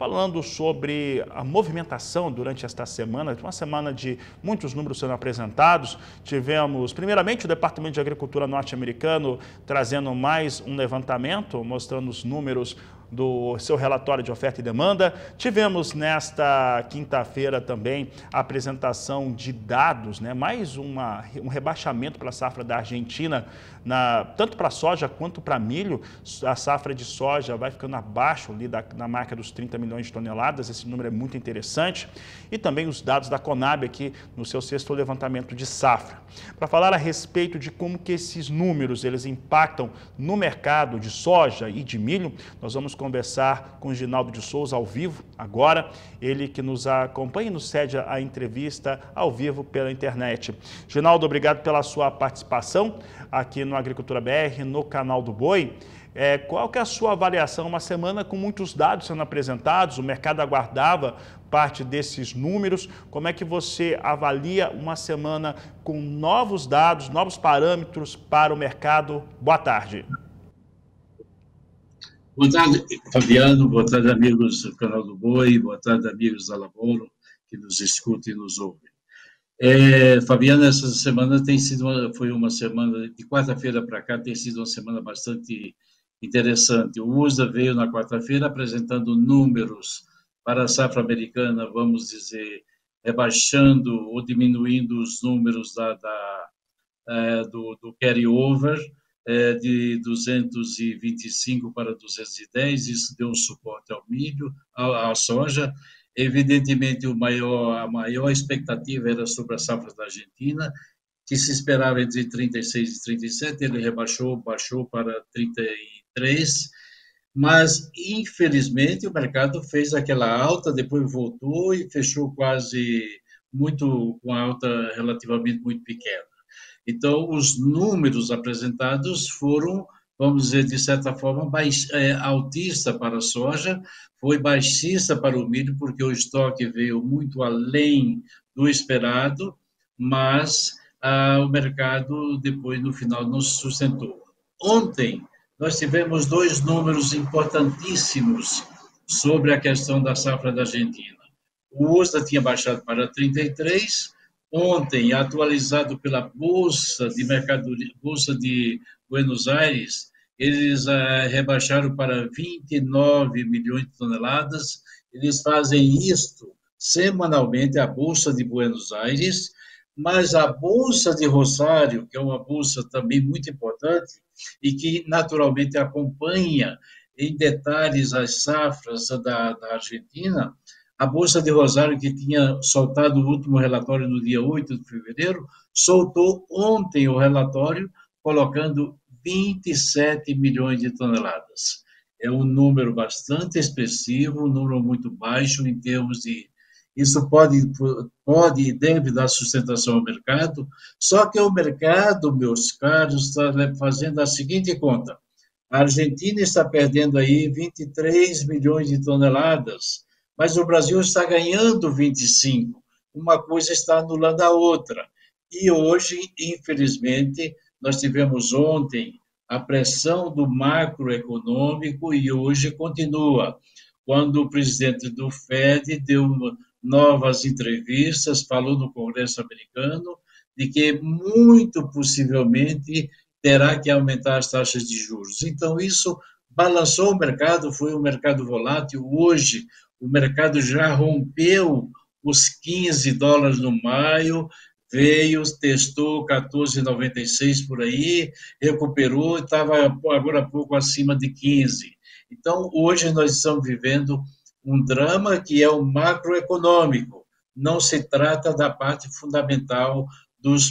falando sobre a movimentação durante esta semana, uma semana de muitos números sendo apresentados. Tivemos, primeiramente, o Departamento de Agricultura norte-americano trazendo mais um levantamento, mostrando os números do seu relatório de oferta e demanda. Tivemos nesta quinta-feira também a apresentação de dados, mais um rebaixamento para a safra da Argentina, tanto para soja quanto para milho. A safra de soja vai ficando abaixo ali na marca dos 30 milhões de toneladas, esse número é muito interessante. E também os dados da Conab aqui no seu sexto levantamento de safra. Para falar a respeito de como que esses números eles impactam no mercado de soja e de milho, nós vamos conversar com o Ginaldo de Souza ao vivo agora, ele que nos acompanha e nos cede a entrevista ao vivo pela internet. Ginaldo, obrigado pela sua participação aqui no Agricultura BR, no canal do Boi. Qual que é a sua avaliação? Uma semana com muitos dados sendo apresentados, o mercado aguardava parte desses números. Como é que você avalia uma semana com novos dados, novos parâmetros para o mercado? Boa tarde. Boa tarde, Fabiano. Boa tarde, amigos do canal do Boi. Boa tarde, amigos da Lavoro, que nos escutam e nos ouvem. Fabiano, essa semana foi uma semana, de quarta-feira para cá, tem sido uma semana bastante interessante. O USDA veio na quarta-feira apresentando números para a safra americana, vamos dizer, rebaixando ou diminuindo os números do carry-over, de 225 para 210, isso deu um suporte ao milho, à soja. Evidentemente, a maior expectativa era sobre a safra da Argentina, que se esperava entre 36 e 37, ele baixou para 33, mas, infelizmente, o mercado fez aquela alta, depois voltou e fechou com a alta relativamente muito pequena. Então, os números apresentados foram, vamos dizer, de certa forma, altista para a soja, foi baixista para o milho, porque o estoque veio muito além do esperado, mas o mercado, depois, no final, não se sustentou. Ontem, nós tivemos dois números importantíssimos sobre a questão da safra da Argentina. O USDA tinha baixado para 33, ontem, atualizado pela Bolsa de Buenos Aires, eles rebaixaram para 29 milhões de toneladas. Eles fazem isto semanalmente, a Bolsa de Buenos Aires, mas a Bolsa de Rosário, que é uma bolsa também muito importante e que naturalmente acompanha em detalhes as safras da Argentina, a Bolsa de Rosário, que tinha soltado o último relatório no dia 8 de fevereiro, soltou ontem o relatório, colocando 27 milhões de toneladas. É um número bastante expressivo, um número muito baixo em termos de... Isso pode e deve dar sustentação ao mercado, só que o mercado, meus caros, está fazendo a seguinte conta. A Argentina está perdendo aí 23 milhões de toneladas, mas o Brasil está ganhando 25. Uma coisa está anulando a outra. E hoje, infelizmente, nós tivemos ontem a pressão do macroeconômico e hoje continua. Quando o presidente do FED deu novas entrevistas, falou no Congresso americano de que muito possivelmente terá que aumentar as taxas de juros. Então, isso balançou o mercado, foi um mercado volátil. Hoje, o mercado já rompeu os 15 dólares no maio, testou 14,96 por aí, recuperou, estava agora há pouco acima de 15. Então, hoje nós estamos vivendo um drama que é o macroeconômico, não se trata da parte fundamental dos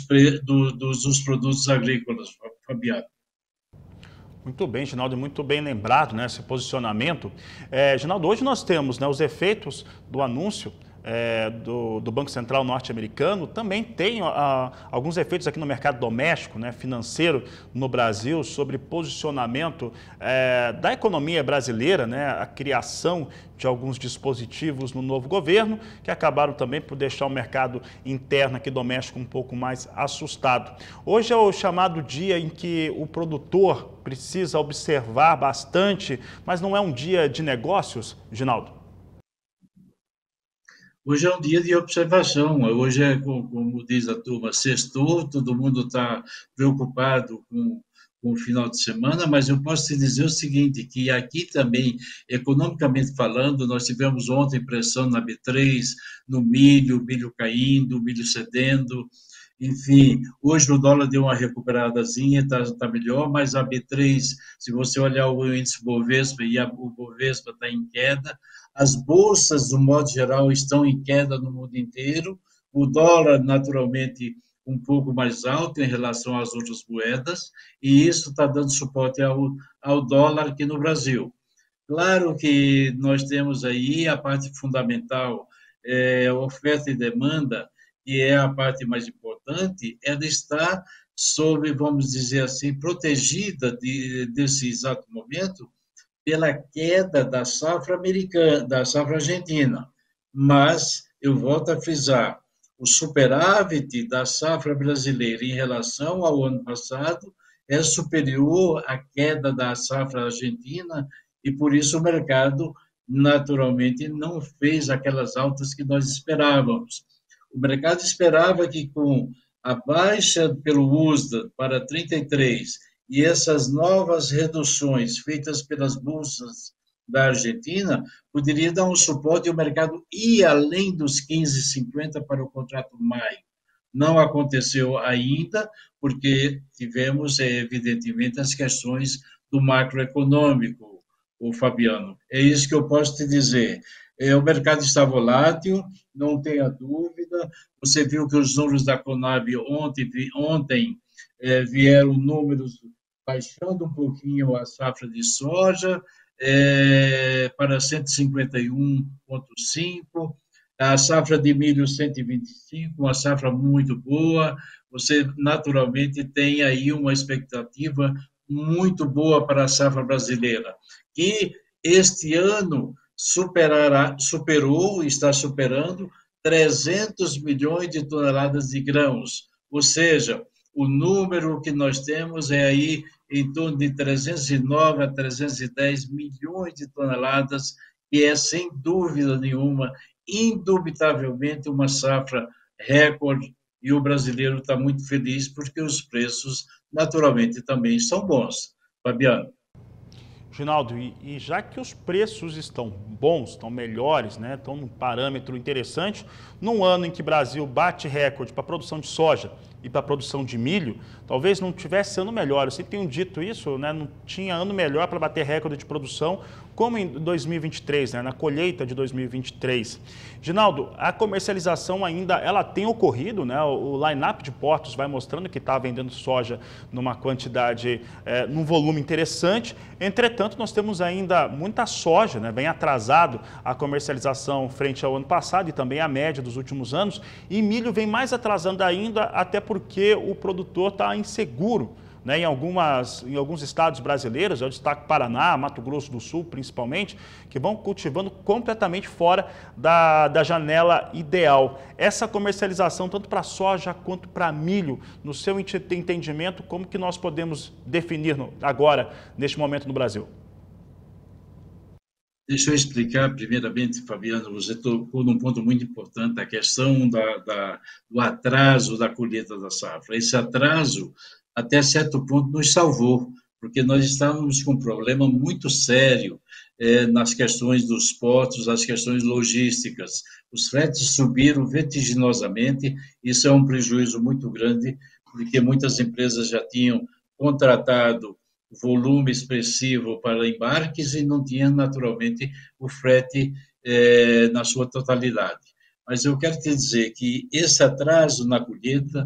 produtos agrícolas, Fabiano. Muito bem, Ginaldo, muito bem lembrado, esse posicionamento. Ginaldo, hoje nós temos os efeitos do anúncio do Banco Central norte-americano, também tem alguns efeitos aqui no mercado doméstico, financeiro no Brasil, sobre posicionamento da economia brasileira, a criação de alguns dispositivos no novo governo, que acabaram também por deixar o mercado interno aqui doméstico um pouco mais assustado. Hoje é o chamado dia em que o produtor precisa observar bastante, mas não é um dia de negócios, Ginaldo? Hoje é um dia de observação, hoje é, como diz a turma, sextou, todo mundo está preocupado com o final de semana, mas eu posso te dizer o seguinte, que aqui também, economicamente falando, nós tivemos ontem pressão na B3, no milho, milho caindo, milho cedendo, enfim, hoje o dólar deu uma recuperadazinha, está melhor, mas a B3, se você olhar o índice Bovespa, o Bovespa está em queda, as bolsas, do modo geral, estão em queda no mundo inteiro, o dólar, naturalmente, um pouco mais alto em relação às outras moedas, e isso está dando suporte ao dólar aqui no Brasil. Claro que nós temos aí a parte fundamental, oferta e demanda, que é a parte mais importante, ela está sob, vamos dizer assim, protegida desse exato momento pela queda da safra americana, da safra argentina. Mas, eu volto a frisar, o superávit da safra brasileira em relação ao ano passado é superior à queda da safra argentina e, por isso, o mercado, naturalmente, não fez aquelas altas que nós esperávamos. O mercado esperava que, com a baixa pelo USDA para 33 e essas novas reduções feitas pelas bolsas da Argentina, poderia dar um suporte e o mercado ir além dos 15,50 para o contrato maio. Não aconteceu ainda, porque tivemos, evidentemente, as questões do macroeconômico, o Fabiano. É isso que eu posso te dizer. O mercado está volátil, não tenha dúvida. Você viu que os números da Conab ontem vieram números baixando um pouquinho a safra de soja para 151,5, a safra de milho 125, uma safra muito boa. Você naturalmente tem aí uma expectativa muito boa para a safra brasileira, que este ano superou, está superando 300 milhões de toneladas de grãos, ou seja, o número que nós temos é aí em torno de 309 a 310 milhões de toneladas, que é, sem dúvida nenhuma, indubitavelmente uma safra recorde, e o brasileiro está muito feliz porque os preços, naturalmente, também são bons. Fabiano. Ginaldo, e já que os preços estão bons, estão melhores, né, estão num parâmetro interessante, num ano em que o Brasil bate recorde para a produção de soja e para a produção de milho, talvez não tivesse ano melhor. Eu sempre tenho dito isso, né, não tinha ano melhor para bater recorde de produção, como em 2023, né, na colheita de 2023. Ginaldo, a comercialização ainda ela tem ocorrido, né, o line-up de portos vai mostrando que está vendendo soja numa quantidade, num volume interessante. Entretanto, nós temos ainda muita soja, né, bem atrasado a comercialização frente ao ano passado e também a média dos últimos anos, e milho vem mais atrasando ainda, até porque o produtor está inseguro, né, em alguns estados brasileiros, eu destaco Paraná, Mato Grosso do Sul principalmente, que vão cultivando completamente fora da janela ideal. Essa comercialização, tanto para soja quanto para milho, no seu entendimento, como que nós podemos definir agora, neste momento no Brasil? Deixa eu explicar, primeiramente, Fabiano, você tocou num ponto muito importante, a questão do atraso da colheita da safra. Esse atraso, até certo ponto, nos salvou, porque nós estávamos com um problema muito sério nas questões dos portos, as questões logísticas. Os fretes subiram vertiginosamente, isso é um prejuízo muito grande, porque muitas empresas já tinham contratado volume expressivo para embarques e não tinha, naturalmente, o frete na sua totalidade. Mas eu quero te dizer que esse atraso na colheita,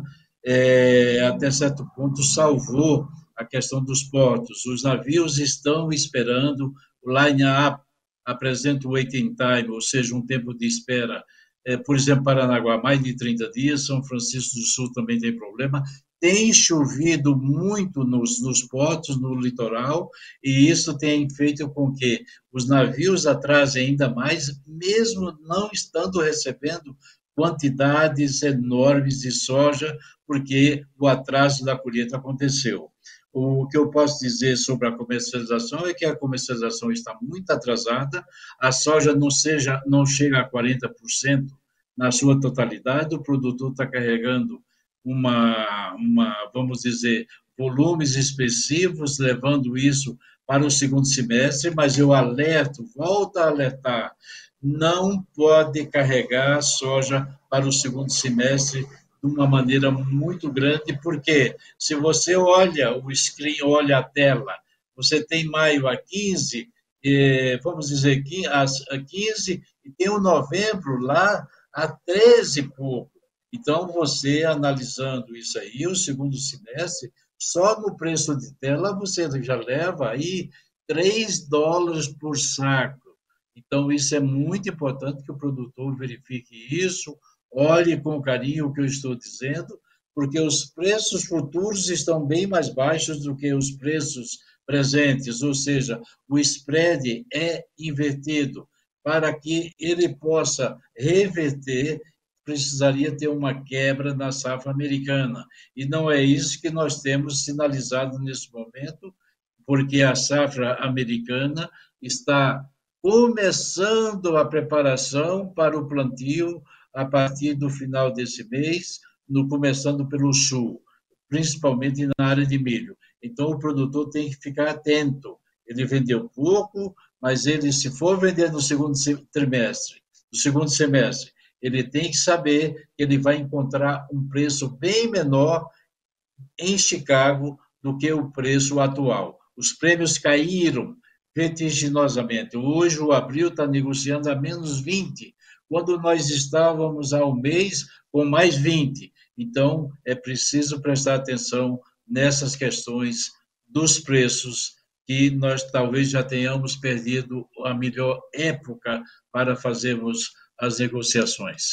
até certo ponto, salvou a questão dos portos. Os navios estão esperando, o line-up apresenta o waiting time, ou seja, um tempo de espera. Por exemplo, Paranaguá, mais de 30 dias, São Francisco do Sul também tem problema. Tem chovido muito nos portos, no litoral, e isso tem feito com que os navios atrasem ainda mais, mesmo não estando recebendo quantidades enormes de soja, porque o atraso da colheita aconteceu. O que eu posso dizer sobre a comercialização é que a comercialização está muito atrasada, a soja não chega a 40% na sua totalidade, o produtor está carregando vamos dizer, volumes expressivos, levando isso para o segundo semestre, mas eu volto a alertar, não pode carregar a soja para o segundo semestre de uma maneira muito grande, porque se você olha o screen, olha a tela, você tem maio a 15, vamos dizer a 15, e tem o novembro lá a 13 e pouco. Então, você analisando isso aí, o segundo semestre, só no preço de tela você já leva aí $3 por saco. Então, isso é muito importante que o produtor verifique isso, olhe com carinho o que eu estou dizendo, porque os preços futuros estão bem mais baixos do que os preços presentes, ou seja, o spread é invertido. Para que ele possa reverter, precisaria ter uma quebra na safra americana. E não é isso que nós temos sinalizado nesse momento, porque a safra americana está começando a preparação para o plantio a partir do final desse mês, começando pelo sul, principalmente na área de milho. Então, o produtor tem que ficar atento. Ele vendeu pouco, mas ele, se for vender no segundo trimestre, no segundo semestre, ele tem que saber que ele vai encontrar um preço bem menor em Chicago do que o preço atual. Os prêmios caíram vertiginosamente. Hoje o abril está negociando a menos 20, quando nós estávamos há um mês com mais 20. Então, é preciso prestar atenção nessas questões dos preços, que nós talvez já tenhamos perdido a melhor época para fazermos as negociações.